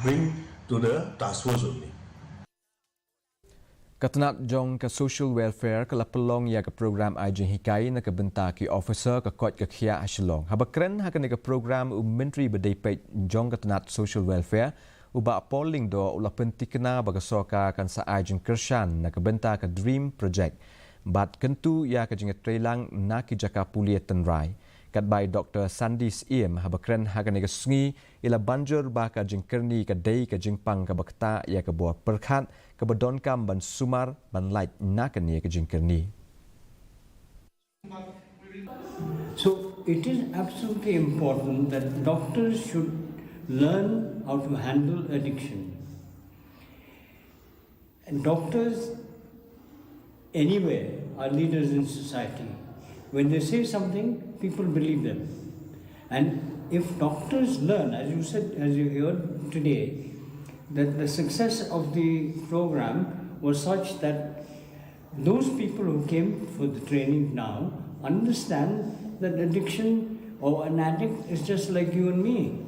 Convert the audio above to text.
bring to the task force only. Katanat Jong ke social welfare ke lapelong ya ke program ajin Hikai na ke bentar ki Ophisar ke Koit ke Khiah Shillong. Habakren hakan ke program menteri berdepet Jong katanat social welfare uba polling do ula pentikna bagi soka kan sa ajin Kershan na ke bentar ke dream project. Bat kentu ya ke jingat trelang na ki jaka pulia tenrai. Kat by Dr. Sandis Iem habakren hakan ke sungi ila banjur ba ke Jingkyrni ke dei ke Jingpang ke bakta ya ke buah perkhat ke Bedonkam ban Sumar ban Lait na ke ni ke Jingkyrni. So it is absolutely important that doctors should learn how to handle addiction. And doctors anywhere are leaders in society. When they say something, people believe them. And if doctors learn, as you said, as you heard today, that the success of the program was such that those people who came for the training now understand that addiction or an addict is just like you and me.